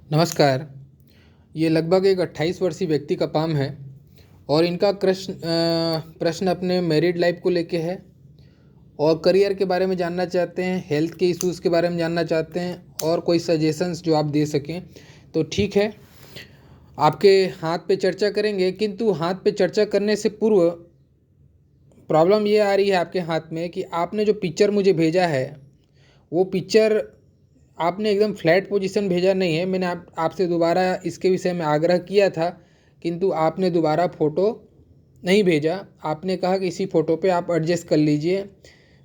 नमस्कार। ये लगभग एक 28 वर्षीय व्यक्ति का पाम है और इनका प्रश्न अपने मैरिड लाइफ को लेके है और करियर के बारे में जानना चाहते हैं, हेल्थ के इश्यूज़ के बारे में जानना चाहते हैं और कोई सजेशंस जो आप दे सकें। तो ठीक है, आपके हाथ पे चर्चा करेंगे, किंतु हाथ पे चर्चा करने से पूर्व प्रॉब्लम ये आ रही है आपके हाथ में कि आपने जो पिक्चर मुझे भेजा है वो पिक्चर आपने एकदम फ्लैट पोजीशन भेजा नहीं है। मैंने आपसे दोबारा इसके विषय में आग्रह किया था, किंतु आपने दोबारा फ़ोटो नहीं भेजा। आपने कहा कि इसी फ़ोटो पे आप एडजस्ट कर लीजिए।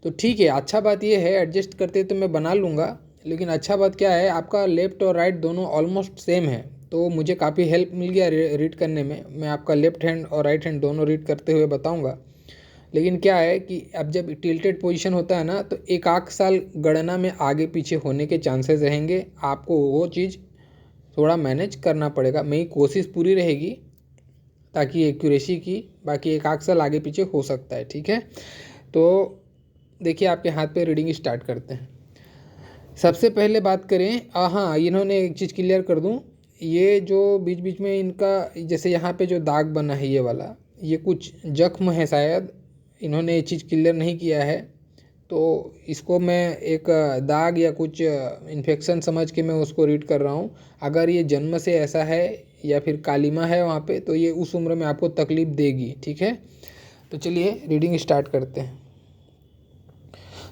तो ठीक है, अच्छा बात ये है, एडजस्ट करते तो मैं बना लूँगा, लेकिन अच्छा बात क्या है, आपका लेफ़्ट और राइट दोनों ऑलमोस्ट सेम है, तो मुझे काफ़ी हेल्प मिल गया रीड करने में। मैं आपका लेफ़्ट हैंड और राइट हैंड दोनों रीड करते हुए बताऊँगा। लेकिन क्या है कि अब जब टिल्टेड पोजीशन होता है ना, तो एक आध साल गणना में आगे पीछे होने के चांसेस रहेंगे। आपको वो चीज़ थोड़ा मैनेज करना पड़ेगा। मेरी कोशिश पूरी रहेगी ताकि एक्यूरेसी की, बाकी एक आध साल आगे पीछे हो सकता है। ठीक है, तो देखिए आपके हाथ पे रीडिंग स्टार्ट करते हैं। सबसे पहले बात करें, हाँ, इन्होंने एक चीज़ क्लियर कर दूं, ये जो बीच बीच में इनका जैसे यहाँ पे जो दाग बना है ये वाला, ये कुछ जख्म है शायद, इन्होंने ये चीज़ क्लियर नहीं किया है। तो इसको मैं एक दाग या कुछ इन्फेक्शन समझ के मैं उसको रीड कर रहा हूँ। अगर ये जन्म से ऐसा है या फिर कालिमा है वहाँ पे, तो ये उस उम्र में आपको तकलीफ़ देगी। ठीक है, तो चलिए रीडिंग स्टार्ट करते हैं।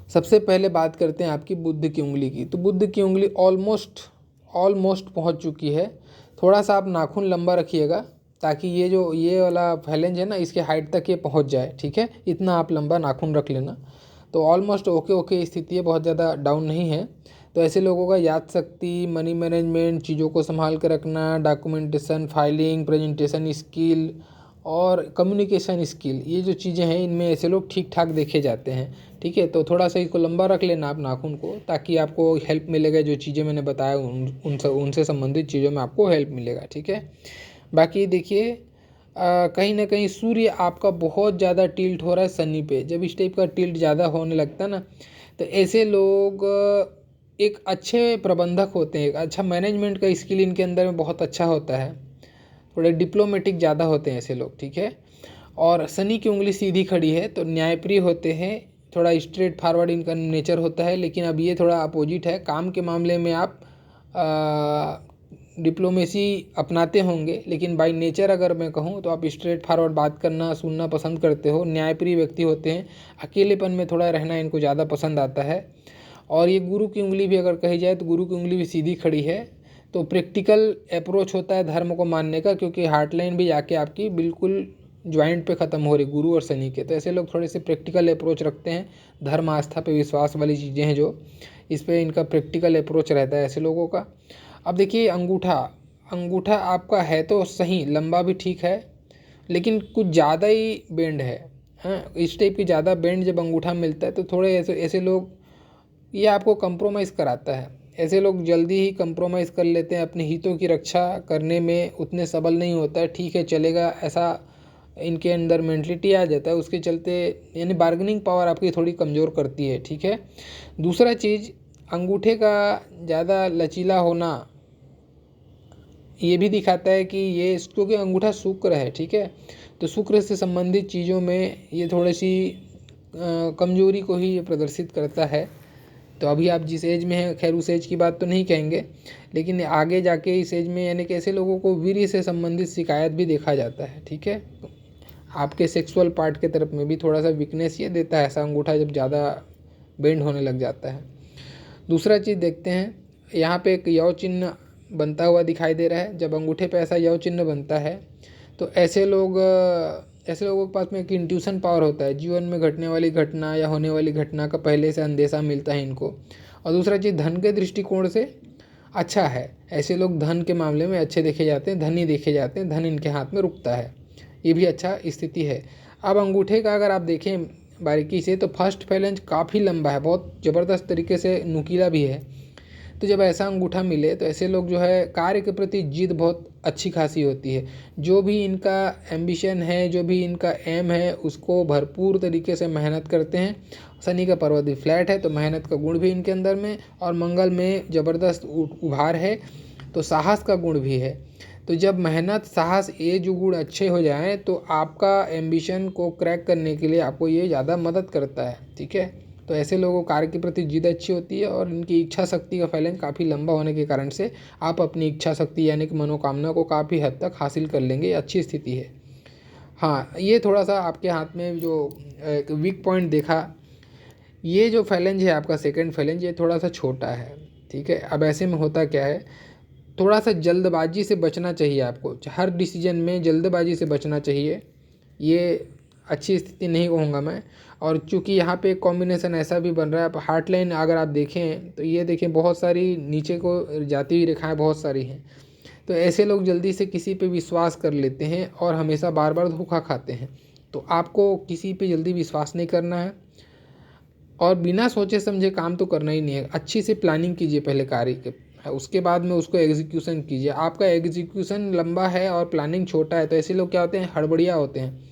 सबसे पहले बात करते हैं आपकी बुद्ध की उंगली की। तो बुद्ध की उंगली ऑलमोस्ट पहुंच चुकी है। थोड़ा सा आप नाखून लंबा रखिएगा ताकि ये वाला फैलेंज है ना, इसके हाइट तक ये पहुंच जाए। ठीक है, इतना आप लंबा नाखून रख लेना। तो ऑलमोस्ट ओके स्थिति है, बहुत ज़्यादा डाउन नहीं है। तो ऐसे लोगों का याद शक्ति, मनी मैनेजमेंट, चीज़ों को संभाल कर रखना, डॉक्यूमेंटेशन, फाइलिंग, प्रेजेंटेशन स्किल और कम्युनिकेशन स्किल, ये जो चीज़ें हैं इनमें ऐसे लोग ठीक ठाक देखे जाते हैं। ठीक है, तो थोड़ा सा इसको लंबा रख लेना आप नाखून को, ताकि आपको हेल्प मिलेगा। जो चीज़ें मैंने बताया उनसे संबंधित चीज़ों में आपको हेल्प मिलेगा। ठीक है, बाकी देखिए कहीं ना कहीं सूर्य आपका बहुत ज़्यादा टिल्ट हो रहा है शनि पे। जब इस टाइप का टिल्ट ज़्यादा होने लगता है ना, तो ऐसे लोग एक अच्छे प्रबंधक होते हैं, एक अच्छा मैनेजमेंट का स्किल इनके अंदर में बहुत अच्छा होता है, थोड़े डिप्लोमेटिक ज़्यादा होते हैं ऐसे लोग। ठीक है, और शनि की उंगली सीधी खड़ी है तो न्यायप्रिय होते हैं, थोड़ा स्ट्रेट फॉरवर्ड इनका नेचर होता है। लेकिन अब ये थोड़ा अपोजिट है, काम के मामले में आप डिप्लोमेसी अपनाते होंगे, लेकिन बाय नेचर अगर मैं कहूँ तो आप स्ट्रेट फॉरवर्ड बात करना सुनना पसंद करते हो, न्यायप्रिय व्यक्ति होते हैं। अकेलेपन में थोड़ा रहना इनको ज़्यादा पसंद आता है। और ये गुरु की उंगली भी अगर कही जाए तो गुरु की उंगली भी सीधी खड़ी है। तो प्रैक्टिकल अप्रोच होता है धर्म को मानने का, क्योंकि हार्टलाइन भी जाके आपकी बिल्कुल ज्वाइंट पे ख़त्म हो रही गुरु और शनि के। तो ऐसे लोग थोड़े से प्रैक्टिकल अप्रोच रखते हैं, धर्म आस्था पे विश्वास वाली चीज़ें हैं जो, इस पे इनका प्रैक्टिकल अप्रोच रहता है ऐसे लोगों का। अब देखिए अंगूठा, अंगूठा आपका है तो सही, लंबा भी ठीक है, लेकिन कुछ ज़्यादा ही बेंड है। हाँ, इस टाइप की ज़्यादा बेंड जब अंगूठा मिलता है तो थोड़े ऐसे ऐसे लोग, ये आपको कंप्रोमाइज़ कराता है। ऐसे लोग जल्दी ही कंप्रोमाइज़ कर लेते हैं, अपने हितों की रक्षा करने में उतने सबल नहीं होता है। ठीक है चलेगा, ऐसा इनके अंदर मेंटलिटी आ जाता है, उसके चलते यानी बार्गेनिंग पावर आपकी थोड़ी कमज़ोर करती है। ठीक है, दूसरा चीज़, अंगूठे का ज़्यादा लचीला होना ये भी दिखाता है कि ये, क्योंकि अंगूठा शुक्र है। ठीक है, तो शुक्र से संबंधित चीज़ों में ये थोड़ी सी कमजोरी को ही ये प्रदर्शित करता है। तो अभी आप जिस एज में हैं, खैर उस एज की बात तो नहीं कहेंगे, लेकिन आगे जाके इस एज में यानी कि ऐसे लोगों को वीर्य से संबंधित शिकायत भी देखा जाता है। ठीक है, आपके सेक्सुअल पार्ट के तरफ में भी थोड़ा सा वीकनेस ये देता है ऐसा अंगूठा जब ज़्यादा बेंड होने लग जाता है। दूसरा चीज़ देखते हैं, यहाँ पे एक यव चिन्ह बनता हुआ दिखाई दे रहा है। जब अंगूठे पे ऐसा यव चिन्ह बनता है तो ऐसे लोगों के पास में एक इंट्यूशन पावर होता है, जीवन में घटने वाली घटना या होने वाली घटना का पहले से अंदेशा मिलता है इनको। और दूसरा चीज़, धन के दृष्टिकोण से अच्छा है, ऐसे लोग धन के मामले में अच्छे देखे जाते हैं, धनी देखे जाते हैं, धन इनके हाथ में रुकता है, ये भी अच्छा स्थिति है। अब अंगूठे का अगर आप देखें बारीकी से तो फर्स्ट फैलेंज काफ़ी लंबा है, बहुत ज़बरदस्त तरीके से नुकीला भी है। तो जब ऐसा अंगूठा मिले तो ऐसे लोग जो है कार्य के प्रति जिद बहुत अच्छी खासी होती है। जो भी इनका एम्बिशन है, जो भी इनका एम है, उसको भरपूर तरीके से मेहनत करते हैं। शनि का पर्वत भी फ्लैट है तो मेहनत का गुण भी इनके अंदर में, और मंगल में ज़बरदस्त उभार है। तो साहस का गुण भी है। तो जब मेहनत, साहस, ये जो गुण अच्छे हो जाएं तो आपका एम्बिशन को क्रैक करने के लिए आपको ये ज़्यादा मदद करता है। ठीक है, तो ऐसे लोगों को कार्य के प्रति जिद अच्छी होती है और इनकी इच्छा शक्ति का फैलाव काफ़ी लंबा होने के कारण से आप अपनी इच्छा शक्ति यानी कि मनोकामना को काफ़ी हद तक हासिल कर लेंगे, अच्छी स्थिति है। हाँ, ये थोड़ा सा आपके हाथ में जो एक वीक पॉइंट देखा, ये जो फैलेंज है आपका सेकंड फैलेंज, ये थोड़ा सा छोटा है। ठीक है, अब ऐसे में होता क्या है, थोड़ा सा जल्दबाजी से बचना चाहिए आपको, हर डिसीजन में जल्दबाजी से बचना चाहिए। ये अच्छी स्थिति नहीं कहूँगा मैं। और चूंकि यहाँ पे एक कॉम्बिनेशन ऐसा भी बन रहा है, आप हार्ट लाइन अगर आप देखें तो ये देखें बहुत सारी नीचे को जाती हुई रेखाएं बहुत सारी हैं। तो ऐसे लोग जल्दी से किसी पे विश्वास कर लेते हैं और हमेशा बार बार धोखा खाते हैं। तो आपको किसी पे जल्दी विश्वास नहीं करना है और बिना सोचे समझे काम तो करना ही नहीं है। अच्छी से प्लानिंग कीजिए पहले कार्य के, उसके बाद में उसको एग्जीक्यूशन कीजिए। आपका एग्जीक्यूशन लंबा है और प्लानिंग छोटा है तो ऐसे लोग क्या होते हैं, हड़बड़िया होते हैं,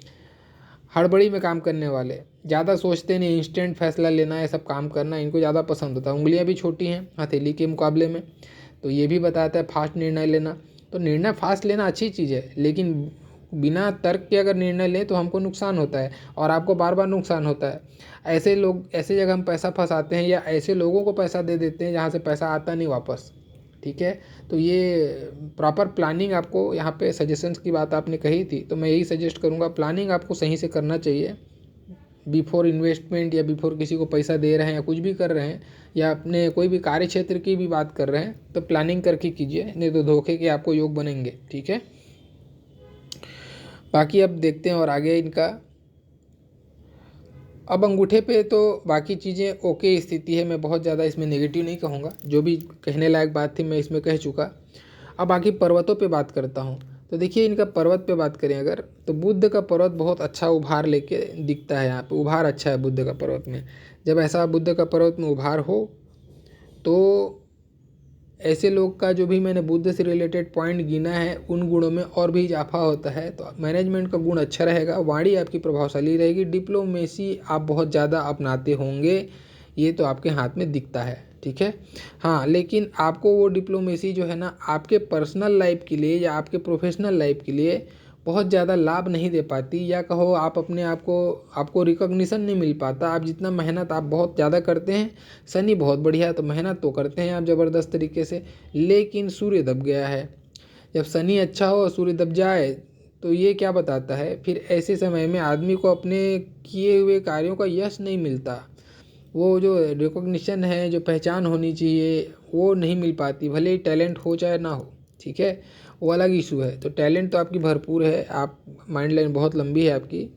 हड़बड़ी में काम करने वाले, ज़्यादा सोचते नहीं, इंस्टेंट फैसला लेना है, सब काम करना इनको ज़्यादा पसंद होता है। उंगलियां भी छोटी हैं हथेली के मुकाबले में, तो ये भी बताता है फास्ट निर्णय लेना। तो निर्णय फास्ट लेना अच्छी चीज़ है, लेकिन बिना तर्क के अगर निर्णय लें तो हमको नुकसान होता है और आपको बार बार नुकसान होता है। ऐसे लोग, ऐसे जगह हम पैसा फंसाते हैं या ऐसे लोगों को पैसा दे देते हैं जहाँ से पैसा आता नहीं वापस। ठीक है, तो ये प्रॉपर प्लानिंग आपको, यहाँ पे सजेशंस की बात आपने कही थी तो मैं यही सजेस्ट करूँगा, प्लानिंग आपको सही से करना चाहिए। बिफोर इन्वेस्टमेंट या बिफोर किसी को पैसा दे रहे हैं या कुछ भी कर रहे हैं या अपने कोई भी कार्य क्षेत्र की भी बात कर रहे हैं तो प्लानिंग करके कीजिए, नहीं तो धोखे के आपको योग बनेंगे। ठीक है, बाकी अब देखते हैं और आगे इनका। अब अंगूठे पे तो बाकी चीज़ें ओके स्थिति है, मैं बहुत ज़्यादा इसमें नेगेटिव नहीं कहूँगा, जो भी कहने लायक बात थी मैं इसमें कह चुका। अब बाकी पर्वतों पे बात करता हूँ। तो देखिए इनका पर्वत पे बात करें अगर, तो बुद्ध का पर्वत बहुत अच्छा उभार लेके दिखता है। यहाँ पे उभार अच्छा है बुद्ध का पर्वत में। जब ऐसा बुद्ध का पर्वत में उभार हो तो ऐसे लोग का जो भी मैंने बुद्ध से रिलेटेड पॉइंट गिना है उन गुणों में और भी इजाफा होता है। तो मैनेजमेंट का गुण अच्छा रहेगा, वाणी आपकी प्रभावशाली रहेगी, डिप्लोमेसी आप बहुत ज़्यादा अपनाते होंगे, ये तो आपके हाथ में दिखता है। ठीक है, हाँ, लेकिन आपको वो डिप्लोमेसी जो है ना आपके पर्सनल लाइफ के लिए या आपके प्रोफेशनल लाइफ के लिए बहुत ज़्यादा लाभ नहीं दे पाती, या कहो आप अपने आप को, आपको रिकॉग्निशन नहीं मिल पाता। आप जितना मेहनत आप बहुत ज़्यादा करते हैं, शनि बहुत बढ़िया है तो मेहनत तो करते हैं आप ज़बरदस्त तरीके से, लेकिन सूर्य दब गया है। जब शनि अच्छा हो और सूर्य दब जाए तो ये क्या बताता है, फिर ऐसे समय में आदमी को अपने किए हुए कार्यों का यश नहीं मिलता। वो जो रिकॉग्निशन है, जो पहचान होनी चाहिए वो नहीं मिल पाती, भले ही टैलेंट हो चाहे ना हो। ठीक है, वो अलग इशू है। तो टैलेंट तो आपकी भरपूर है, आप माइंड लाइन बहुत लंबी है आपकी,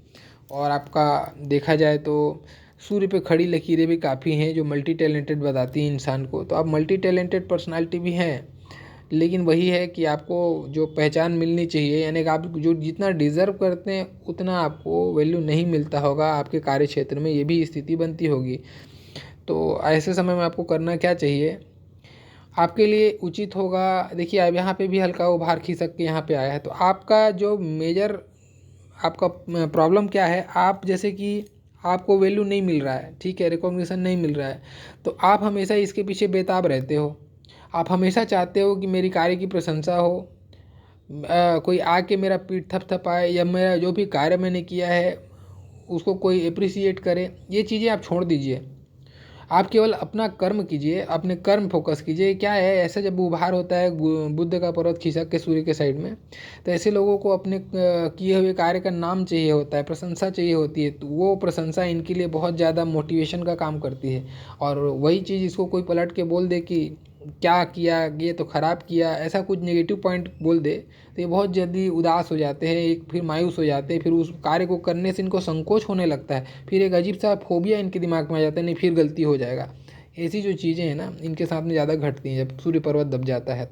और आपका देखा जाए तो सूर्य पे खड़ी लकीरें भी काफ़ी हैं जो मल्टी टैलेंटेड बताती हैं इंसान को। तो आप मल्टी टैलेंटेड पर्सनालिटी भी हैं, लेकिन वही है कि आपको जो पहचान मिलनी चाहिए, यानी कि आप जो जितना डिज़र्व करते हैं उतना आपको वैल्यू नहीं मिलता होगा आपके कार्य क्षेत्र में, ये भी स्थिति बनती होगी। तो ऐसे समय में आपको करना क्या चाहिए, आपके लिए उचित होगा। देखिए अब यहाँ पे भी हल्का उभार खिसक के यहाँ पे आया है, तो आपका जो मेजर आपका प्रॉब्लम क्या है, आप जैसे कि आपको वैल्यू नहीं मिल रहा है, ठीक है, रिकॉग्निशन नहीं मिल रहा है, तो आप हमेशा इसके पीछे बेताब रहते हो। आप हमेशा चाहते हो कि मेरी कार्य की प्रशंसा हो, कोई आके मेरा पीठ थपथपाए या मेरा जो भी कार्य मैंने किया है उसको कोई अप्रिसिएट करे। ये चीज़ें आप छोड़ दीजिए, आप केवल अपना कर्म कीजिए, अपने कर्म फोकस कीजिए। क्या है, ऐसा जब उभार होता है बुद्ध का पर्वत खिसक के सूर्य के साइड में, तो ऐसे लोगों को अपने किए हुए कार्य का नाम चाहिए होता है, प्रशंसा चाहिए होती है। तो वो प्रशंसा इनके लिए बहुत ज़्यादा मोटिवेशन का काम करती है। और वही चीज़ इसको कोई पलट के बोल दे कि क्या किया, ये तो ख़राब किया, ऐसा कुछ नेगेटिव पॉइंट बोल दे तो ये बहुत जल्दी उदास हो जाते हैं, एक फिर मायूस हो जाते हैं, फिर उस कार्य को करने से इनको संकोच होने लगता है, फिर एक अजीब सा फोबिया इनके दिमाग में आ जाता है, नहीं फिर गलती हो जाएगा। ऐसी जो चीज़ें हैं ना इनके साथ में ज़्यादा घटती हैं जब सूर्य पर्वत दब जाता है।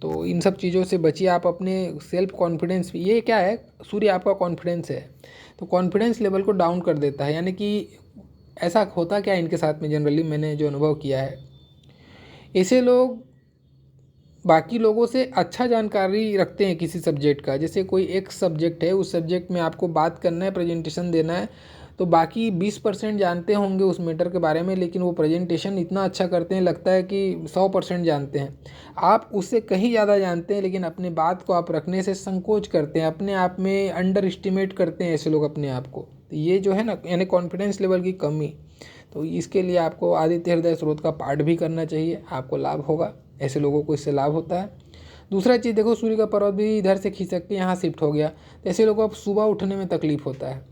तो इन सब चीज़ों से बचिए आप। अपने सेल्फ कॉन्फिडेंस, ये क्या है, सूर्य आपका कॉन्फिडेंस है, तो कॉन्फिडेंस लेवल को डाउन कर देता है। यानी कि ऐसा होता क्या है इनके साथ में, जनरली मैंने जो अनुभव किया है, ऐसे लोग बाकी लोगों से अच्छा जानकारी रखते हैं किसी सब्जेक्ट का। जैसे कोई एक सब्जेक्ट है, उस सब्जेक्ट में आपको बात करना है, प्रेजेंटेशन देना है, तो बाकी 20% जानते होंगे उस मैटर के बारे में, लेकिन वो प्रेजेंटेशन इतना अच्छा करते हैं, लगता है कि 100% जानते हैं। आप उससे कहीं ज़्यादा जानते हैं, लेकिन अपनी बात को आप रखने से संकोच करते हैं, अपने आप में अंडर एस्टिमेट करते हैं ऐसे लोग अपने आप को। तो ये जो है ना, यानी कॉन्फिडेंस लेवल की कमी। तो इसके लिए आपको आदित्य हृदय स्रोत का पाठ भी करना चाहिए, आपको लाभ होगा, ऐसे लोगों को इससे लाभ होता है। दूसरा चीज़ देखो, सूर्य का पर्वत भी इधर से खिसक के यहाँ शिफ्ट हो गया, तो ऐसे लोगों को सुबह उठने में तकलीफ होता है।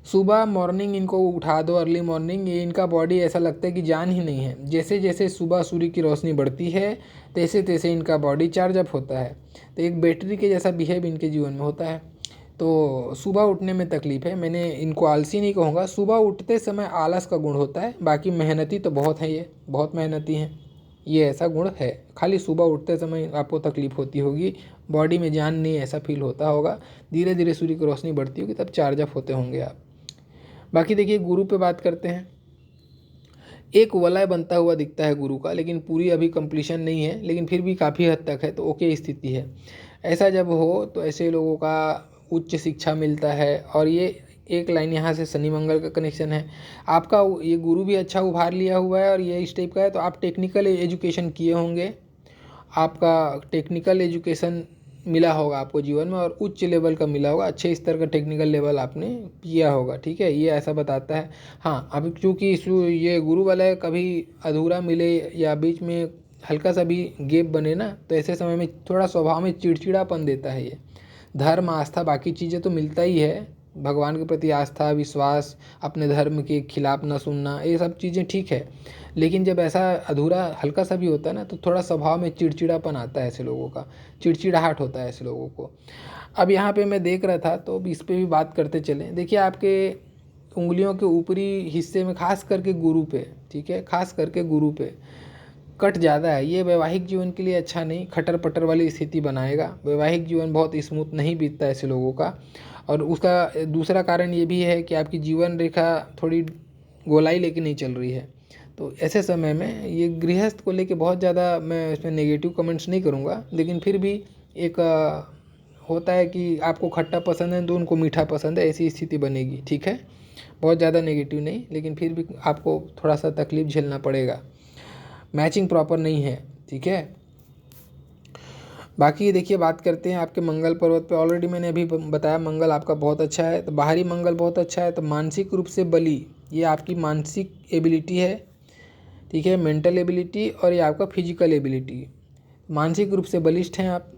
सुबह मॉर्निंग इनको उठा दो, अर्ली मॉर्निंग, ये इनका बॉडी ऐसा लगता है कि जान ही नहीं है। जैसे जैसे सुबह सूर्य की रोशनी बढ़ती है, तैसे तैसे इनका बॉडी चार्ज अप होता है। तो एक बैटरी के जैसा बिहेव इनके जीवन में होता है। तो सुबह उठने में तकलीफ है। मैंने इनको आलसी नहीं कहूँगा, सुबह उठते समय आलस का गुण होता है, बाकी मेहनती तो बहुत है, ये बहुत मेहनती हैं, ये ऐसा गुण है। खाली सुबह उठते समय आपको तकलीफ होती होगी, बॉडी में जान नहीं ऐसा फील होता होगा। धीरे धीरे सूर्य की रोशनी बढ़ती होगी, तब चार्ज अप होते होंगे आप। बाकी देखिए, गुरु पे बात करते हैं। एक वलय बनता हुआ दिखता है गुरु का, लेकिन पूरी अभी कंप्लीशन नहीं है, लेकिन फिर भी काफ़ी हद तक है, तो ओके स्थिति है। ऐसा जब हो तो ऐसे लोगों का उच्च शिक्षा मिलता है। और ये एक लाइन यहाँ से शनि मंगल का कनेक्शन है, आपका ये गुरु भी अच्छा उभार लिया हुआ है और ये इस टाइप का है। तो आप टेक्निकल एजुकेशन किए होंगे, आपका टेक्निकल एजुकेशन मिला होगा आपको जीवन में, और उच्च लेवल का मिला होगा, अच्छे स्तर का टेक्निकल लेवल आपने किया होगा, ठीक है, ये ऐसा बताता है। हाँ, अब चूँकि ये गुरु वाला कभी अधूरा मिले या बीच में हल्का सा भी गैप बने ना, तो ऐसे समय में थोड़ा स्वभाव में चिड़चिड़ापन देता है ये। धर्म, आस्था, बाकी चीज़ें तो मिलता ही है, भगवान के प्रति आस्था, विश्वास, अपने धर्म के खिलाफ न सुनना, ये सब चीज़ें ठीक है। लेकिन जब ऐसा अधूरा हल्का सा भी होता है ना, तो थोड़ा स्वभाव में चिड़चिड़ापन आता है ऐसे लोगों का, चिड़चिड़ाहट होता है ऐसे लोगों को। अब यहाँ पे मैं देख रहा था, तो इस पे भी बात करते चलें। देखिए, आपके उंगलियों के ऊपरी हिस्से में खास करके गुरु पे, ठीक है, खास करके गुरु पे कट ज़्यादा है। ये वैवाहिक जीवन के लिए अच्छा नहीं, खटर पटर वाली स्थिति बनाएगा। वैवाहिक जीवन बहुत स्मूथ नहीं बीतता ऐसे लोगों का। और उसका दूसरा कारण ये भी है कि आपकी जीवन रेखा थोड़ी गोलाई लेके नहीं चल रही है। तो ऐसे समय में ये गृहस्थ को लेके बहुत ज़्यादा मैं इसमें नेगेटिव कमेंट्स नहीं करूँगा, लेकिन फिर भी एक होता है कि आपको खट्टा पसंद है तो उनको मीठा पसंद है, ऐसी स्थिति बनेगी, ठीक है। बहुत ज़्यादा नेगेटिव नहीं, लेकिन फिर भी आपको थोड़ा सा तकलीफ झेलना पड़ेगा, मैचिंग प्रॉपर नहीं है, ठीक है। बाकी देखिए, बात करते हैं आपके मंगल पर्वत पे। ऑलरेडी मैंने अभी बताया मंगल आपका बहुत अच्छा है, तो बाहरी मंगल बहुत अच्छा है। तो मानसिक रूप से बली, ये आपकी मानसिक एबिलिटी है, ठीक है, मेंटल एबिलिटी, और ये आपका फिजिकल एबिलिटी। मानसिक रूप से बलिष्ठ हैं आप,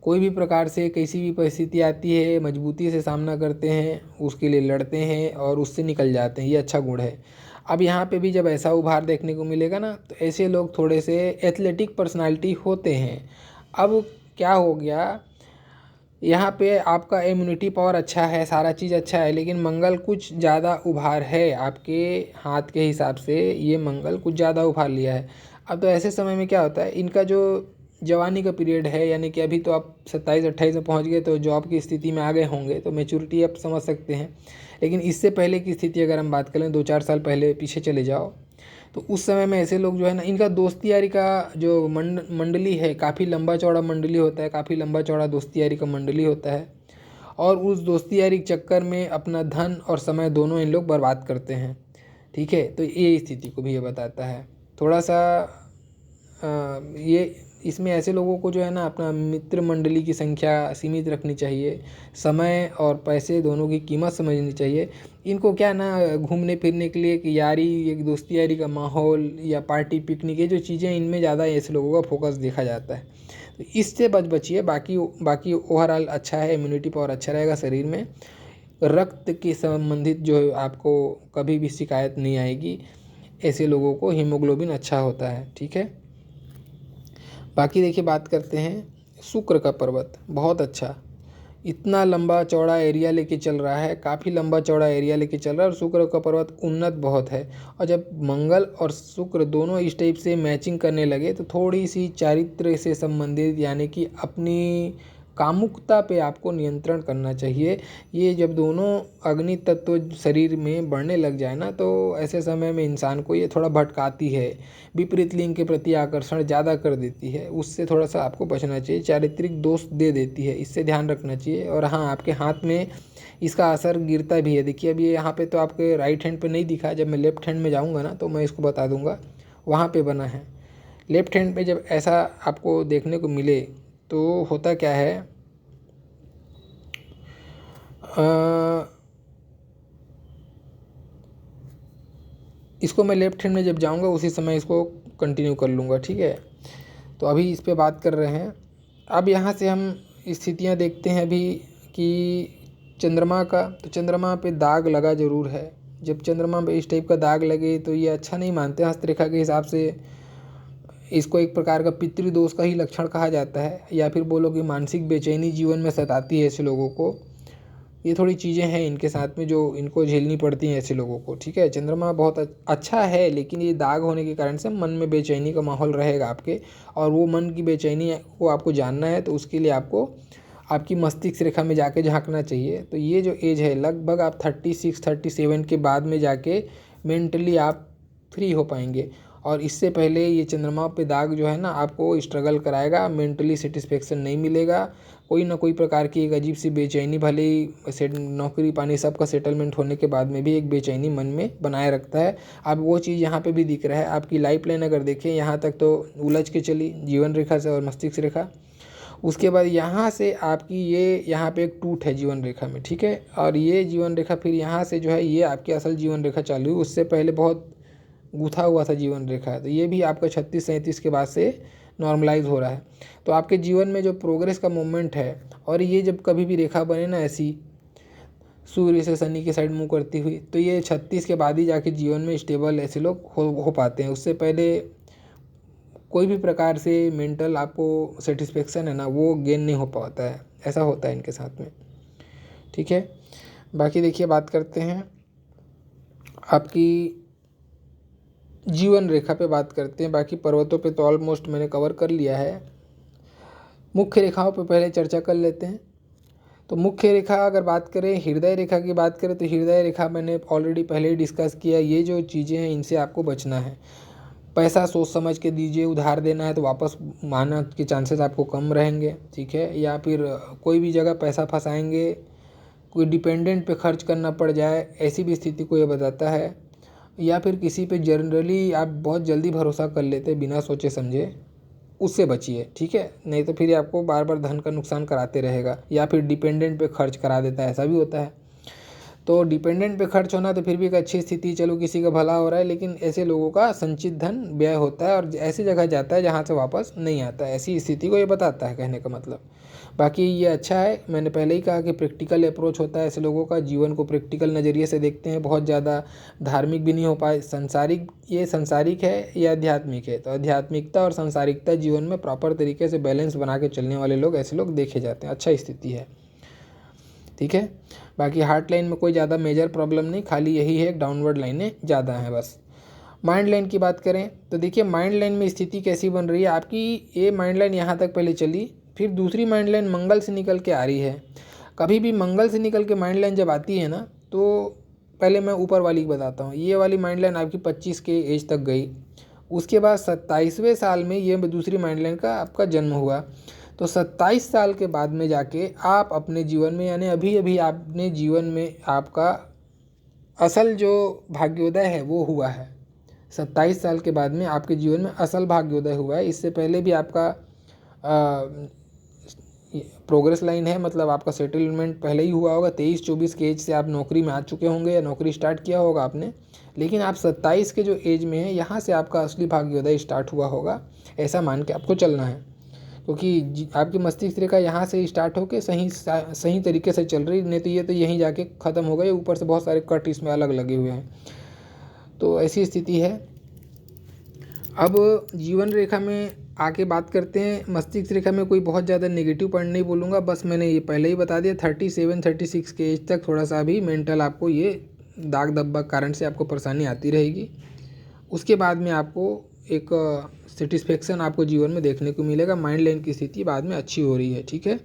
कोई भी प्रकार से कैसी भी परिस्थिति आती है मजबूती से सामना करते हैं, उसके लिए लड़ते हैं और उससे निकल जाते हैं, ये अच्छा गुण है। अब यहाँ पे भी जब ऐसा उभार देखने को मिलेगा ना, तो ऐसे लोग थोड़े से एथलेटिक पर्सनालिटी होते हैं। अब क्या हो गया, यहाँ पे आपका इम्यूनिटी पावर अच्छा है, सारा चीज़ अच्छा है, लेकिन मंगल कुछ ज़्यादा उभार है आपके हाथ के हिसाब से, ये मंगल कुछ ज़्यादा उभार लिया है। अब तो ऐसे समय में क्या होता है, इनका जो जवानी का पीरियड है, यानी कि अभी तो आप 27-28 में पहुँच गए, तो जॉब की स्थिति में आ गए होंगे, तो मैच्योरिटी आप समझ सकते हैं। लेकिन इससे पहले की स्थिति अगर हम बात करें, 2-4 साल पहले पीछे चले जाओ, तो उस समय में ऐसे लोग जो है ना, इनका दोस्ती यारी का जो मंडली है, काफ़ी लंबा चौड़ा मंडली होता है, काफ़ी लंबा चौड़ा दोस्ती यारी का मंडली होता है। और उस दोस्ती यारी के चक्कर में अपना धन और समय दोनों इन लोग बर्बाद करते हैं, ठीक है। तो ये स्थिति को भी ये बताता है थोड़ा सा। ये इसमें ऐसे लोगों को जो है ना, अपना मित्र मंडली की संख्या सीमित रखनी चाहिए, समय और पैसे दोनों की कीमत समझनी चाहिए। इनको क्या ना, घूमने फिरने के लिए कि यारी, एक दोस्ती यारी का माहौल या पार्टी पिकनिक, ये जो चीज़ें, इनमें ज़्यादा ऐसे लोगों का फोकस देखा जाता है। तो इससे बचिए। बाकी ओवरऑल अच्छा है, इम्यूनिटी पावर अच्छा रहेगा शरीर में, रक्त के संबंधित जो आपको कभी भी शिकायत नहीं आएगी। ऐसे लोगों को हीमोग्लोबिन अच्छा होता है, ठीक है। बाकी देखिए, बात करते हैं शुक्र का पर्वत, बहुत अच्छा, इतना लंबा चौड़ा एरिया लेके चल रहा है, काफ़ी लंबा चौड़ा एरिया लेके चल रहा है, और शुक्र का पर्वत उन्नत बहुत है। और जब मंगल और शुक्र दोनों इस टाइप से मैचिंग करने लगे, तो थोड़ी सी चारित्र से संबंधित, यानी कि अपनी कामुकता पे आपको नियंत्रण करना चाहिए। ये जब दोनों अग्नि तत्व शरीर में बढ़ने लग जाए ना, तो ऐसे समय में इंसान को ये थोड़ा भटकाती है, विपरीत लिंग के प्रति आकर्षण ज़्यादा कर देती है, उससे थोड़ा सा आपको बचना चाहिए, चारित्रिक दोष दे देती है, इससे ध्यान रखना चाहिए। और हाँ, आपके हाथ में इसका असर गिरता भी है। देखिए अभी यहाँ पे तो आपके राइट हैंड पे नहीं दिखा, जब मैं लेफ्ट हैंड में जाऊँगा ना तो मैं इसको बता दूँगा, वहाँ पे बना है। लेफ्ट हैंड पे जब ऐसा आपको देखने को मिले तो होता क्या है, इसको मैं लेफ्ट हैंड में जब जाऊंगा उसी समय इसको कंटिन्यू कर लूँगा, ठीक है। तो अभी इस पे बात कर रहे हैं। अब यहाँ से हम स्थितियाँ देखते हैं अभी कि चंद्रमा का, तो चंद्रमा पे दाग लगा ज़रूर है। जब चंद्रमा पे इस टाइप का दाग लगे तो ये अच्छा नहीं मानते हस्तरेखा के हिसाब से। इसको एक प्रकार का पितृदोष का ही लक्षण कहा जाता है, या फिर बोलो कि मानसिक बेचैनी जीवन में सताती है ऐसे लोगों को। ये थोड़ी चीज़ें हैं इनके साथ में जो इनको झेलनी पड़ती हैं ऐसे लोगों को, ठीक है। चंद्रमा बहुत अच्छा है, लेकिन ये दाग होने के कारण से मन में बेचैनी का माहौल रहेगा आपके, और वो मन की बेचैनी को आपको जानना है तो उसके लिए आपको आपकी मस्तिष्क रेखा में जाके झांकना चाहिए। तो ये जो एज है लगभग आप 36-37 के बाद में जाके मेंटली आप फ्री हो पाएंगे, और इससे पहले ये चंद्रमा पे दाग जो है ना आपको स्ट्रगल कराएगा, मेंटली सेटिस्फेक्शन नहीं मिलेगा, कोई ना कोई प्रकार की एक अजीब सी बेचैनी, भले ही नौकरी पानी सबका सेटलमेंट होने के बाद में भी एक बेचैनी मन में बनाए रखता है। अब वो चीज़ यहाँ पे भी दिख रहा है। आपकी लाइफ लाइन अगर देखें यहाँ तक तो उलझ के चली जीवन रेखा से और मस्तिष्क रेखा, उसके बाद यहाँ से आपकी ये यहाँ पे एक टूट है जीवन रेखा में, ठीक है। और ये जीवन रेखा फिर यहाँ से जो है ये आपकी असल जीवन रेखा चालू हुई, उससे पहले बहुत गूथा हुआ था जीवन रेखा। तो ये भी आपका 36-37 के बाद से नॉर्मलाइज हो रहा है। तो आपके जीवन में जो प्रोग्रेस का मोमेंट है, और ये जब कभी भी रेखा बने ना ऐसी सूर्य से शनि की साइड मुँह करती हुई, तो ये 36 के बाद ही जाके जीवन में स्टेबल ऐसे लोग हो पाते हैं। उससे पहले कोई भी प्रकार से मेंटल आपको सेटिस्फेक्शन है ना वो गेन नहीं हो पाता है, ऐसा होता है इनके साथ में, ठीक है। बाकी देखिए बात करते हैं आपकी जीवन रेखा पे बात करते हैं। बाकी पर्वतों पे तो ऑलमोस्ट मैंने कवर कर लिया है। मुख्य रेखाओं पे पहले चर्चा कर लेते हैं। तो मुख्य रेखा अगर बात करें, हृदय रेखा की बात करें, तो हृदय रेखा मैंने ऑलरेडी पहले ही डिस्कस किया। ये जो चीज़ें हैं इनसे आपको बचना है। पैसा सोच समझ के दीजिए, उधार देना है तो वापस माना के चांसेस आपको कम रहेंगे, ठीक है। या फिर कोई भी जगह पैसा फंसाएंगे, कोई डिपेंडेंट पे खर्च करना पड़ जाए, ऐसी भी स्थिति को ये बताता है। या फिर किसी पे जनरली आप बहुत जल्दी भरोसा कर लेते बिना सोचे समझे, उससे बचिए, ठीक है। नहीं तो फिर आपको बार बार धन का नुकसान कराते रहेगा, या फिर डिपेंडेंट पे खर्च करा देता है, ऐसा भी होता है। तो डिपेंडेंट पे खर्च होना तो फिर भी एक अच्छी स्थिति, चलो किसी का भला हो रहा है, लेकिन ऐसे लोगों का संचित धन व्यय होता है और ऐसी जगह जाता है जहाँ से वापस नहीं आता है, ऐसी स्थिति को ये बताता है कहने का मतलब। बाकी ये अच्छा है, मैंने पहले ही कहा कि प्रैक्टिकल अप्रोच होता है ऐसे लोगों का, जीवन को प्रैक्टिकल नज़रिए से देखते हैं, बहुत ज़्यादा धार्मिक भी नहीं हो पाए। संसारिक, ये संसारिक है या आध्यात्मिक है, तो आध्यात्मिकता और संसारिकता जीवन में प्रॉपर तरीके से बैलेंस बना के चलने वाले लोग, ऐसे लोग देखे जाते हैं, अच्छा स्थिति है, ठीक है। बाकी हार्ट लाइन में कोई ज़्यादा मेजर प्रॉब्लम नहीं, खाली यही है डाउनवर्ड लाइनें ज़्यादा हैं बस। माइंड लाइन की बात करें तो देखिए माइंड लाइन में स्थिति कैसी बन रही है आपकी, ये माइंड लाइन यहाँ तक पहले चली, फिर दूसरी माइंड लाइन मंगल से निकल के आ रही है। कभी भी मंगल से निकल के माइंड लाइन जब आती है ना, तो पहले मैं ऊपर वाली बताता हूँ। ये वाली माइंड लाइन आपकी 25 के एज तक गई, उसके बाद 27वें साल में ये दूसरी माइंड लाइन का आपका जन्म हुआ। तो 27 साल के बाद में जाके आप अपने जीवन में, यानी अभी अभी आपने जीवन में आपका असल जो भाग्योदय है वो हुआ है। 27 साल के बाद में आपके जीवन में असल भाग्योदय हुआ है। इससे पहले भी आपका प्रोग्रेस लाइन है, मतलब आपका सेटलमेंट पहले ही हुआ होगा। 23-24 के एज से आप नौकरी में आ चुके होंगे या नौकरी स्टार्ट किया होगा आपने, लेकिन आप 27 के जो एज में है यहाँ से आपका असली भाग्योदय स्टार्ट हुआ होगा, ऐसा मान के आपको चलना है। क्योंकि आपकी मस्तिष्क रेखा यहाँ से स्टार्ट होकर सही तरीके से चल रही, नहीं तो ये तो यहीं जाके ख़त्म हो गए, ऊपर से बहुत सारे कट इसमें अलग लगे हुए हैं, तो ऐसी स्थिति है। अब जीवन रेखा में आके बात करते हैं। मस्तिष्क रेखा में कोई बहुत ज़्यादा नेगेटिव पॉइंट नहीं बोलूँगा, बस मैंने ये पहले ही बता दिया। 37-36 के एज तक थोड़ा सा भी मेंटल आपको ये दाग धब्बा कारण से आपको परेशानी आती रहेगी। उसके बाद में आपको एक सेटिस्फेक्शन आपको जीवन में देखने को मिलेगा। माइंड लाइन की स्थिति बाद में अच्छी हो रही है, ठीक है।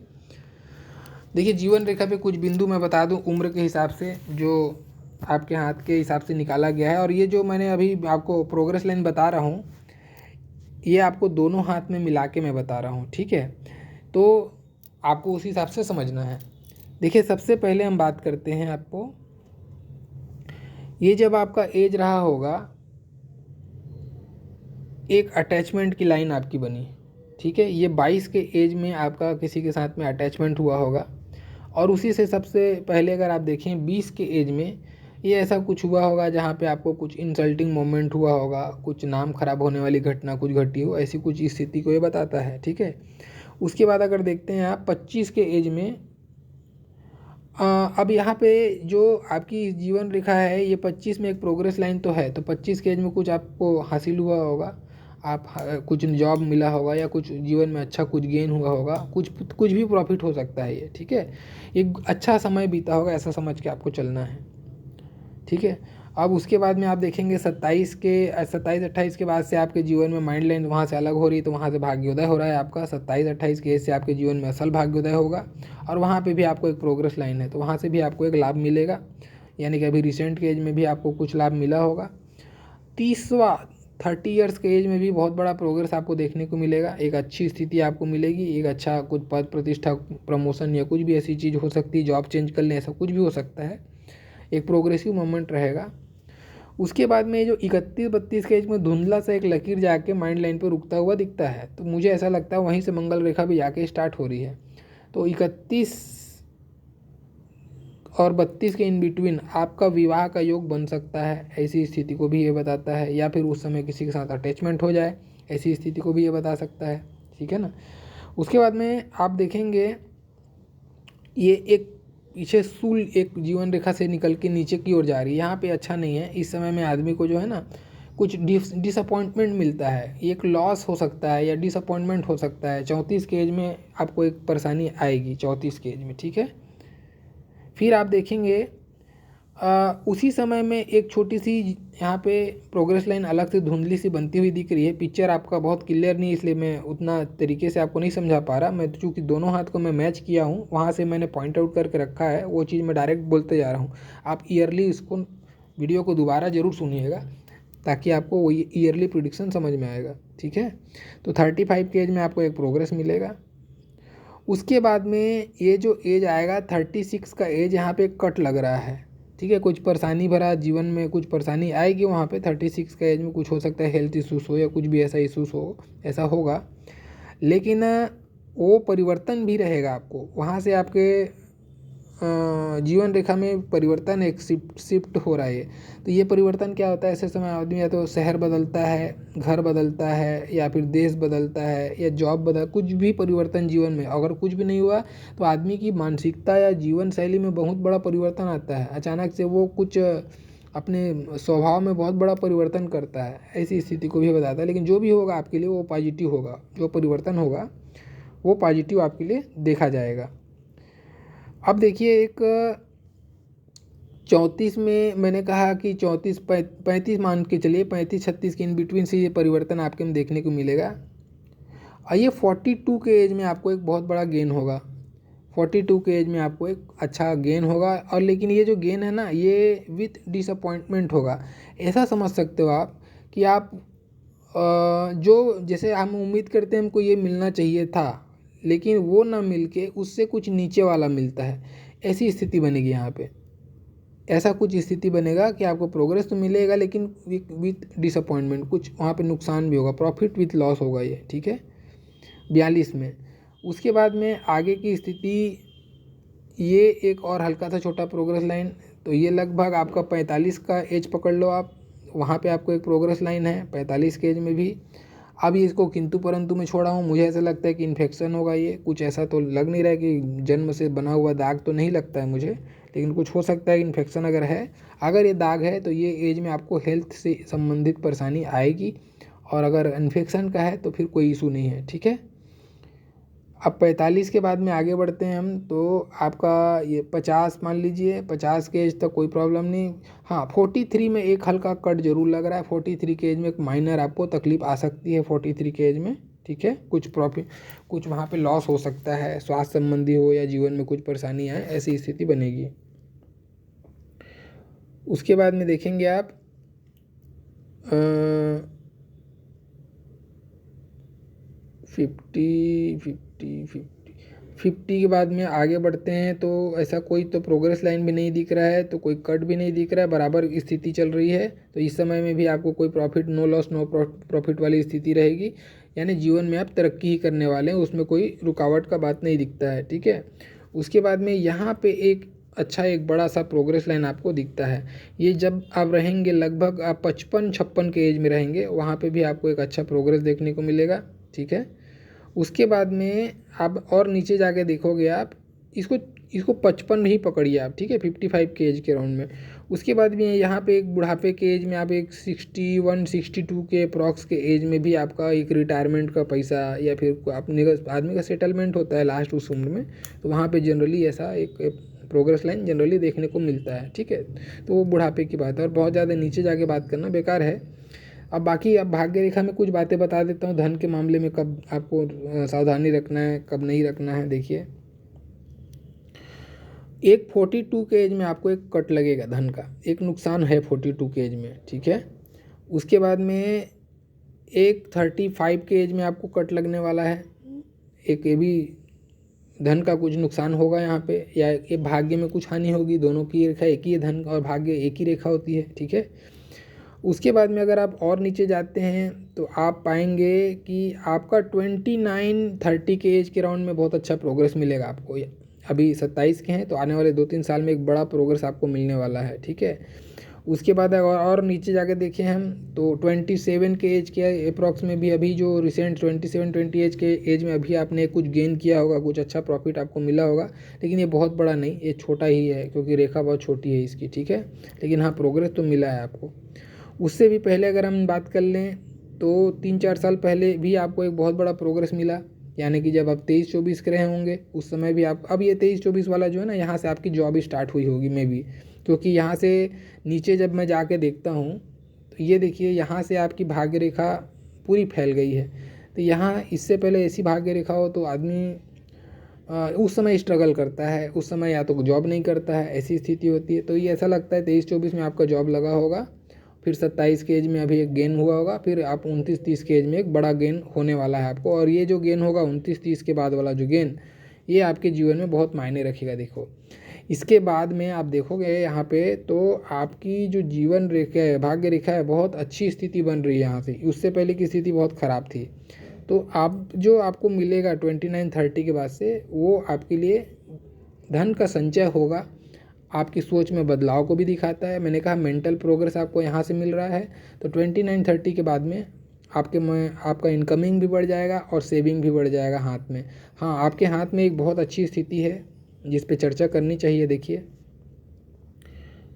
देखिए जीवन रेखा पे कुछ बिंदु मैं बता दूं उम्र के हिसाब से, जो आपके हाथ के हिसाब से निकाला गया है। और ये जो मैंने अभी आपको प्रोग्रेस लाइन बता रहा हूँ, ये आपको दोनों हाथ में मिला के मैं बता रहा हूँ, ठीक है। तो आपको उसी हिसाब से समझना है। देखिए सबसे पहले हम बात करते हैं आपको, ये जब आपका एज रहा होगा, एक अटैचमेंट की लाइन आपकी बनी, ठीक है। ये 22 के एज में आपका किसी के साथ में अटैचमेंट हुआ होगा। और उसी से सबसे पहले अगर आप देखें 20 के एज में ये ऐसा कुछ हुआ होगा जहाँ पे आपको कुछ इंसल्टिंग मोमेंट हुआ होगा, कुछ नाम खराब होने वाली घटना कुछ घटी हो, ऐसी कुछ स्थिति को ये बताता है, ठीक है। उसके बाद अगर देखते हैं आप 25 के एज में, अब यहाँ पे जो आपकी जीवन रेखा है ये 25 में एक प्रोग्रेस लाइन तो है, तो 25 के एज में कुछ आपको हासिल हुआ होगा, आप कुछ जॉब मिला होगा या कुछ जीवन में अच्छा कुछ गेन हुआ होगा, कुछ भी प्रॉफिट हो सकता है ये, ठीक है। एक अच्छा समय बीता होगा ऐसा समझ के आपको चलना है, ठीक है। अब उसके बाद में आप देखेंगे 27-28 के बाद से आपके जीवन में माइंड लाइन वहाँ से अलग हो रही है, तो वहाँ से भाग्योदय हो रहा है आपका। 27-28 के एज से आपके जीवन में असल भाग्योदय होगा, और वहाँ पे भी आपको एक प्रोग्रेस लाइन है, तो वहाँ से भी आपको एक लाभ मिलेगा, यानी कि अभी रिसेंट के एज में भी आपको कुछ लाभ मिला होगा। 30 ईयर्स के एज में भी बहुत बड़ा प्रोग्रेस आपको देखने को मिलेगा, एक अच्छी स्थिति आपको मिलेगी, एक अच्छा कुछ पद प्रतिष्ठा प्रमोशन या कुछ भी ऐसी चीज़ हो सकती है, जॉब चेंज कर लें, ऐसा कुछ भी हो सकता है, एक प्रोग्रेसिव मोमेंट रहेगा। उसके बाद में जो 31-32 के एज में धुंधला सा एक लकीर जाके माइंड लाइन पर रुकता हुआ दिखता है, तो मुझे ऐसा लगता है वहीं से मंगल रेखा भी जाके स्टार्ट हो रही है। तो 31 और 32 के इन बिटवीन आपका विवाह का योग बन सकता है, ऐसी स्थिति को भी ये बताता है, या फिर उस समय किसी के साथ अटैचमेंट हो जाए, ऐसी स्थिति को भी ये बता सकता है, ठीक है ना। उसके बाद में आप देखेंगे ये एक पीछे सूल एक जीवन रेखा से निकल के नीचे की ओर जा रही है, यहाँ पे अच्छा नहीं है। इस समय में आदमी को जो है ना कुछ डिसअपॉइंटमेंट मिलता है, एक लॉस हो सकता है या डिसअपॉइंटमेंट हो सकता है। 34 के एज में आपको एक परेशानी आएगी, 34 के एज में, ठीक है। फिर आप देखेंगे उसी समय में एक छोटी सी यहाँ पे प्रोग्रेस लाइन अलग से धुंधली सी बनती हुई दिख रही है। पिक्चर आपका बहुत क्लियर नहीं, इसलिए मैं उतना तरीके से आपको नहीं समझा पा रहा। मैं चूँकि दोनों हाथ को मैं मैच किया हूँ, वहाँ से मैंने पॉइंट आउट करके रखा है, वो चीज़ मैं डायरेक्ट बोलते जा रहा हूँ। आप ईयरली इसको वीडियो को दोबारा ज़रूर सुनिएगा, ताकि आपको वो ईयरली प्रिडिक्शन समझ में आएगा, ठीक है। तो 35 के एज में आपको एक प्रोग्रेस मिलेगा। उसके बाद में ये जो एज आएगा 36 का एज, यहाँ पे कट लग रहा है, ठीक है। कुछ परेशानी भरा जीवन में कुछ परेशानी आएगी वहाँ पे 36 का एज में, कुछ हो सकता है हेल्थ इशूज़ हो या कुछ भी ऐसा इशूज़ हो, ऐसा होगा। लेकिन वो परिवर्तन भी रहेगा आपको, वहाँ से आपके जीवन रेखा में परिवर्तन एक शिफ्ट हो रहा है। तो ये परिवर्तन क्या होता है, ऐसे समय आदमी या तो शहर बदलता है, घर बदलता है, या फिर देश बदलता है, या जॉब कुछ भी परिवर्तन जीवन में अगर कुछ भी नहीं हुआ तो आदमी की मानसिकता या जीवन शैली में बहुत बड़ा परिवर्तन आता है। अचानक से वो कुछ अपने स्वभाव में बहुत बड़ा परिवर्तन करता है, ऐसी स्थिति को भी बताता है। लेकिन जो भी होगा आपके लिए वो पॉजिटिव होगा, जो परिवर्तन होगा वो पॉजिटिव आपके लिए देखा जाएगा। अब देखिए एक 34 में मैंने कहा कि 35 मान के चलिए, 35-36 के इन बिटवीन से ये परिवर्तन आपके में देखने को मिलेगा। और ये 42 के एज में आपको एक बहुत बड़ा गेन होगा, 42 के एज में आपको एक अच्छा गेन होगा। और लेकिन ये जो गेन है ना, ये विथ डिसअपॉइंटमेंट होगा। ऐसा समझ सकते हो आप कि आप जो जैसे हम उम्मीद करते हैं हमको ये मिलना चाहिए था, लेकिन वो ना मिल के उससे कुछ नीचे वाला मिलता है, ऐसी स्थिति बनेगी यहाँ पे। ऐसा कुछ स्थिति बनेगा कि आपको प्रोग्रेस तो मिलेगा लेकिन विथ डिसअपॉइंटमेंट, कुछ वहाँ पे नुकसान भी होगा, प्रॉफिट विथ लॉस होगा ये, ठीक है, 42 में। उसके बाद में आगे की स्थिति, ये एक और हल्का सा छोटा प्रोग्रेस लाइन, तो ये लगभग आपका 45 का एज पकड़ लो आप, वहाँ पे आपको एक प्रोग्रेस लाइन है 45 के एज में भी। अब इसको किंतु परंतु में छोड़ा हूँ, मुझे ऐसा लगता है कि इन्फेक्शन होगा, ये कुछ ऐसा तो लग नहीं रहा है कि जन्म से बना हुआ दाग तो नहीं लगता है मुझे, लेकिन कुछ हो सकता है इन्फेक्शन अगर है। अगर ये दाग है तो ये एज में आपको हेल्थ से संबंधित परेशानी आएगी, और अगर इन्फेक्शन का है तो फिर कोई इशू नहीं है, ठीक है। अब 45 के बाद में आगे बढ़ते हैं हम, तो आपका ये 50 मान लीजिए, 50 के एज तक कोई प्रॉब्लम नहीं। हाँ 43 में एक हल्का कट जरूर लग रहा है, 43 के एज में एक माइनर आपको तकलीफ आ सकती है 43 के एज में, ठीक है। कुछ प्रॉफिट, कुछ वहाँ पे लॉस हो सकता है, स्वास्थ्य संबंधी हो या जीवन में कुछ परेशानी आए, ऐसी स्थिति बनेगी। उसके बाद में देखेंगे आप 50 के बाद में आगे बढ़ते हैं तो ऐसा कोई तो प्रोग्रेस लाइन भी नहीं दिख रहा है, तो कोई कट भी नहीं दिख रहा है, बराबर स्थिति चल रही है। तो इस समय में भी आपको कोई profit, no loss no profit वाली स्थिति रहेगी, यानी जीवन में आप तरक्की ही करने वाले हैं, उसमें कोई रुकावट का बात नहीं दिखता है, ठीक है। उसके बाद में यहाँ पे एक अच्छा, एक बड़ा सा प्रोग्रेस लाइन आपको दिखता है। ये जब आप रहेंगे, लगभग आप 55-56 के एज में रहेंगे, वहाँ पे भी आपको एक अच्छा प्रोग्रेस देखने को मिलेगा, ठीक है। उसके बाद में आप और नीचे जाके देखोगे आप, इसको 55 में ही पकड़िए आप, ठीक है, 55 के एज के राउंड में। उसके बाद भी यहाँ पे एक बुढ़ापे के एज में आप एक 61-62 के अप्रॉक्स के एज में भी आपका एक रिटायरमेंट का पैसा या फिर अपने आदमी का सेटलमेंट होता है लास्ट उस उम्र में, तो वहाँ पे जनरली ऐसा एक प्रोग्रेस लाइन जनरली देखने को मिलता है, ठीक है। तो वो बुढ़ापे की बात है, और बहुत ज़्यादा नीचे जाके बात करना बेकार है। अब बाकी, अब भाग्य रेखा में कुछ बातें बता देता हूँ धन के मामले में, कब आपको सावधानी रखना है, कब नहीं रखना है। देखिए, एक 42 के एज में आपको एक कट लगेगा धन का, एक नुकसान है 42 के एज में, ठीक है। उसके बाद में एक 35 के एज में आपको कट लगने वाला है, एक ये भी धन का कुछ नुकसान होगा यहाँ पे, या ये भाग्य में कुछ हानि होगी। दोनों की रेखा एक ही है, धन और भाग्य एक ही रेखा होती है, ठीक है। उसके बाद में अगर आप और नीचे जाते हैं तो आप पाएंगे कि आपका 29-30 के एज के राउंड में बहुत अच्छा प्रोग्रेस मिलेगा आपको। अभी 27 के हैं, तो आने वाले 2-3 साल में एक बड़ा प्रोग्रेस आपको मिलने वाला है, ठीक है। उसके बाद अगर और नीचे जाके देखें हम, तो 27 के एज के अप्रॉक्स में भी, अभी जो रिसेंट 27-20 एज के एज में अभी आपने कुछ गेन किया होगा, कुछ अच्छा प्रॉफिट आपको मिला होगा, लेकिन ये बहुत बड़ा नहीं, ये छोटा ही है, क्योंकि रेखा बहुत छोटी है इसकी, ठीक है। लेकिन हाँ, प्रोग्रेस तो मिला है आपको। उससे भी पहले अगर हम बात कर लें तो 3-4 साल पहले भी आपको एक बहुत बड़ा प्रोग्रेस मिला, यानी कि जब आप 23-24 के रहे होंगे उस समय भी आप, अब ये 23-24 वाला जो है ना, यहाँ से आपकी जॉब स्टार्ट हुई होगी मे भी, क्योंकि यहाँ से नीचे जब मैं जाके देखता हूँ तो ये देखिए, यहाँ से आपकी भाग्य रेखा पूरी फैल गई है। तो यहाँ इससे पहले ऐसी भाग्य रेखा हो तो आदमी उस समय स्ट्रगल करता है, उस समय या तो जॉब नहीं करता है, ऐसी स्थिति होती है। तो ये ऐसा लगता है 23-24 में आपका जॉब लगा होगा, फिर 27 के एज में अभी एक गेन हुआ होगा, फिर आप 29-30 के एज में एक बड़ा गेन होने वाला है आपको। और ये जो गेन होगा 29-30 के बाद वाला जो गेन, ये आपके जीवन में बहुत मायने रखेगा। देखो, इसके बाद में आप देखोगे यहाँ पे, तो आपकी जो जीवन रेखा है, भाग्य रेखा है, बहुत अच्छी स्थिति बन रही है यहाँ से। उससे पहले की स्थिति बहुत ख़राब थी। तो आप जो आपको मिलेगा 29-30 के बाद से, वो आपके लिए धन का संचय होगा, आपकी सोच में बदलाव को भी दिखाता है। मैंने कहा मेंटल प्रोग्रेस आपको यहाँ से मिल रहा है, तो 29-30 के बाद में आपका इनकमिंग भी बढ़ जाएगा और सेविंग भी बढ़ जाएगा हाथ में। हाँ, आपके हाथ में एक बहुत अच्छी स्थिति है जिस पे चर्चा करनी चाहिए। देखिए,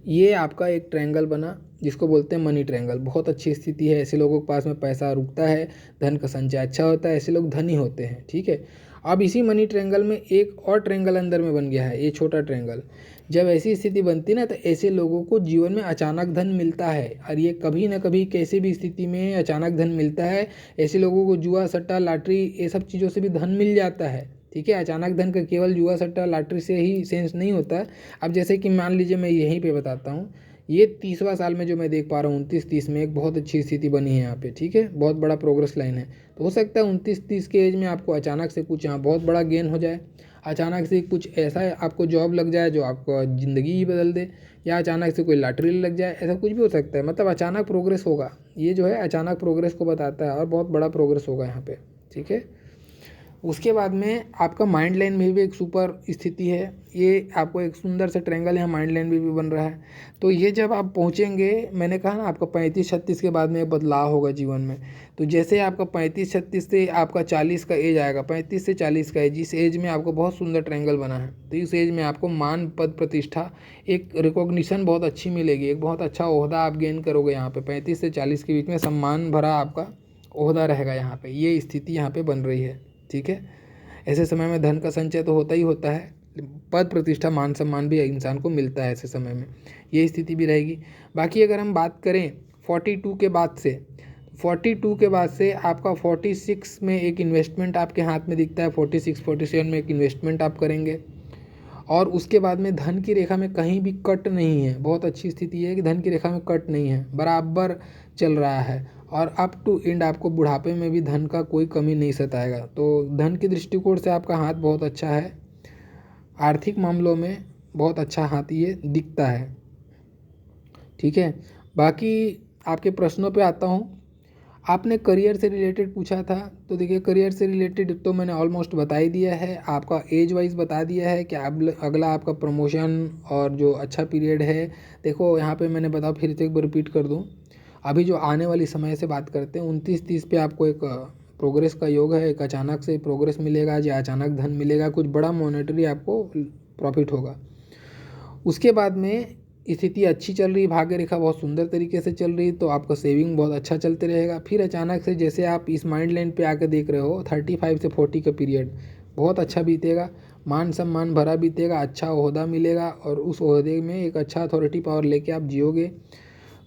ये आपका एक ट्रायंगल बना, जिसको बोलते हैं मनी ट्रायंगल। बहुत अच्छी स्थिति है, ऐसे लोगों के पास में पैसा रुकता है, धन का संचय अच्छा होता है, ऐसे लोग धनी होते हैं, ठीक है। अब इसी मनी ट्रायंगल में एक और ट्रायंगल अंदर में बन गया है, ये छोटा ट्रायंगल। जब ऐसी स्थिति बनती है ना, तो ऐसे लोगों को जीवन में अचानक धन मिलता है, और ये कभी ना कभी कैसी भी स्थिति में अचानक धन मिलता है। ऐसे लोगों को जुआ सट्टा लॉटरी ये सब चीज़ों से भी धन मिल जाता है, ठीक है। अचानक धन का केवल जुआ सट्टा लॉटरी से ही सेंस नहीं होता है। अब जैसे कि मान लीजिए, मैं यहीं पे बताता हूँ, ये 30वां साल में जो मैं देख पा रहा हूँ, 29-30 में एक बहुत अच्छी स्थिति बनी है यहाँ पे, ठीक है, बहुत बड़ा प्रोग्रेस लाइन है। तो हो सकता है 29-30 के एज में आपको अचानक से कुछ यहाँ बहुत बड़ा गेन हो जाए, अचानक से कुछ ऐसा आपको जॉब लग जाए जो आपको ज़िंदगी ही बदल दे, या अचानक से कोई लॉटरी लग जाए, ऐसा कुछ भी हो सकता है। मतलब अचानक प्रोग्रेस होगा, ये जो है अचानक प्रोग्रेस को बताता है, और बहुत बड़ा प्रोग्रेस होगा यहाँ पे, ठीक है। उसके बाद में आपका माइंड लाइन में भी एक सुपर स्थिति है, ये आपको एक सुंदर सा ट्रायंगल यहाँ माइंड लाइन में भी बन रहा है। तो ये जब आप पहुँचेंगे, मैंने कहा ना आपका 35-36 के बाद में एक बदलाव होगा जीवन में। तो जैसे आपका 35-36 से आपका 40 का एज आएगा, 35 से 40 का एज, जिस एज में आपको बहुत सुंदर ट्रायंगल बना है, तो इस एज में आपको मान, पद, प्रतिष्ठा, एक रिकॉग्निशन बहुत अच्छी मिलेगी, एक बहुत अच्छा ओहदा आप गेन करोगे यहाँ पे। 35 से 40 के बीच में सम्मान भरा आपका ओहदा रहेगा यहाँ पे, ये स्थिति यहाँ पे बन रही है, ठीक है। ऐसे समय में धन का संचय तो होता ही होता है, पद, प्रतिष्ठा, मान सम्मान भी इंसान को मिलता है ऐसे समय में, ये स्थिति भी रहेगी। बाकी अगर हम बात करें 42 के बाद से, 42 के बाद से आपका 46 में एक इन्वेस्टमेंट आपके हाथ में दिखता है, 46 47 में एक इन्वेस्टमेंट आप करेंगे। और उसके बाद में धन की रेखा में कहीं भी कट नहीं है, बहुत अच्छी स्थिति है कि धन की रेखा में कट नहीं है, बराबर चल रहा है। और अप टू एंड आपको बुढ़ापे में भी धन का कोई कमी नहीं सताएगा। तो धन के दृष्टिकोण से आपका हाथ बहुत अच्छा है, आर्थिक मामलों में बहुत अच्छा हाथ ये दिखता है। ठीक है, बाकी आपके प्रश्नों पे आता हूँ। आपने करियर से रिलेटेड पूछा था, तो देखिए करियर से रिलेटेड तो मैंने ऑलमोस्ट बता ही दिया है, आपका एज वाइज बता दिया है कि अगला आपका प्रमोशन और जो अच्छा पीरियड है। देखो यहाँ पे मैंने बताया, फिर से एक बार रिपीट कर दूँ, अभी जो आने वाली समय से बात करते हैं 29-30 पे आपको एक प्रोग्रेस का योग है, एक अचानक से प्रोग्रेस मिलेगा या अचानक धन मिलेगा, कुछ बड़ा मॉनेटरी आपको प्रॉफिट होगा। उसके बाद में स्थिति अच्छी चल रही, भाग्य रेखा बहुत सुंदर तरीके से चल रही, तो आपका सेविंग बहुत अच्छा चलते रहेगा। फिर अचानक से जैसे आप इस माइंड लाइन पे आके देख रहे हो 35 से 40 का पीरियड बहुत अच्छा बीतेगा, मान सम्मान भरा बीतेगा, अच्छा ओहदा मिलेगा और उस ओहदे में एक अच्छा अथॉरिटी पावर लेके आप जियोगे।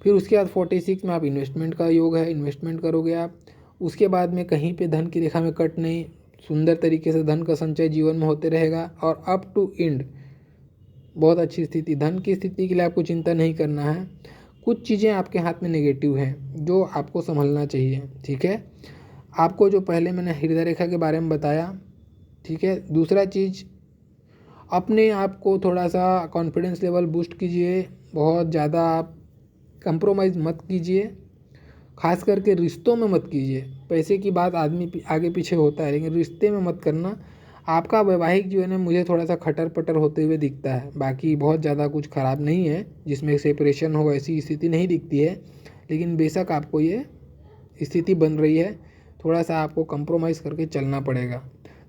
फिर उसके बाद 46 में आप इन्वेस्टमेंट का योग है, इन्वेस्टमेंट करोगे आप। उसके बाद में कहीं पे धन की रेखा में कट नहीं, सुंदर तरीके से धन का संचय जीवन में होते रहेगा। और अप टू एंड बहुत अच्छी स्थिति, धन की स्थिति के लिए आपको चिंता नहीं करना है। कुछ चीज़ें आपके हाथ में नेगेटिव हैं जो आपको संभलना चाहिए। ठीक है, आपको जो पहले मैंने हृदय रेखा के बारे में बताया, ठीक है। दूसरा चीज़, अपने आप को थोड़ा सा कॉन्फिडेंस लेवल बूस्ट कीजिए, बहुत ज़्यादा आप कंप्रोमाइज़ मत कीजिए, खास करके रिश्तों में मत कीजिए। पैसे की बात आदमी आगे पीछे होता है, लेकिन रिश्ते में मत करना। आपका वैवाहिक जीवन में मुझे थोड़ा सा खटर पटर होते हुए दिखता है, बाकी बहुत ज़्यादा कुछ ख़राब नहीं है जिसमें सेपरेशन हो, ऐसी स्थिति नहीं दिखती है। लेकिन बेशक आपको ये स्थिति बन रही है, थोड़ा सा आपको कंप्रोमाइज़ करके चलना पड़ेगा।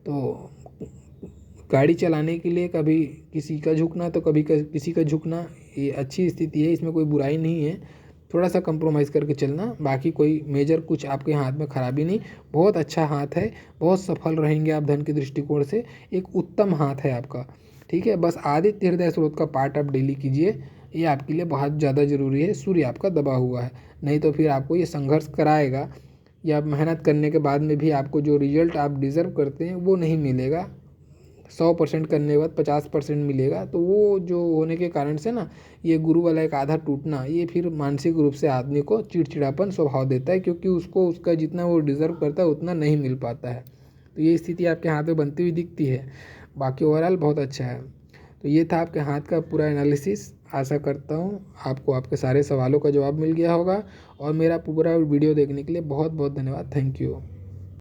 तो गाड़ी चलाने के लिए कभी किसी का झुकना तो कभी किसी का झुकना, ये अच्छी स्थिति है, इसमें कोई बुराई नहीं है। थोड़ा सा कंप्रोमाइज़ करके चलना, बाकी कोई मेजर कुछ आपके हाथ में खराबी नहीं, बहुत अच्छा हाथ है, बहुत सफल रहेंगे आप धन के दृष्टिकोण से, एक उत्तम हाथ है आपका। ठीक है, बस आदित्य हृदय स्रोत का पाठ आप डेली कीजिए, ये आपके लिए बहुत ज़्यादा ज़रूरी है। सूर्य आपका दबा हुआ है, नहीं तो फिर आपको ये संघर्ष कराएगा, या मेहनत करने के बाद में भी आपको जो रिजल्ट आप डिज़र्व करते हैं वो नहीं मिलेगा। 100% करने के बाद 50% मिलेगा, तो वो जो होने के कारण से ना, ये गुरु वाला एक आधा टूटना, ये फिर मानसिक रूप से आदमी को चिड़चिड़ापन स्वभाव देता है, क्योंकि उसको उसका जितना वो डिज़र्व करता है उतना नहीं मिल पाता है। तो ये स्थिति आपके हाथ में बनती हुई दिखती है, बाकी ओवरऑल बहुत अच्छा है। तो ये था आपके हाथ का पूरा एनालिसिस। आशा करता हूँ आपको आपके सारे सवालों का जवाब मिल गया होगा, और मेरा पूरा वीडियो देखने के लिए बहुत बहुत धन्यवाद। Thank you.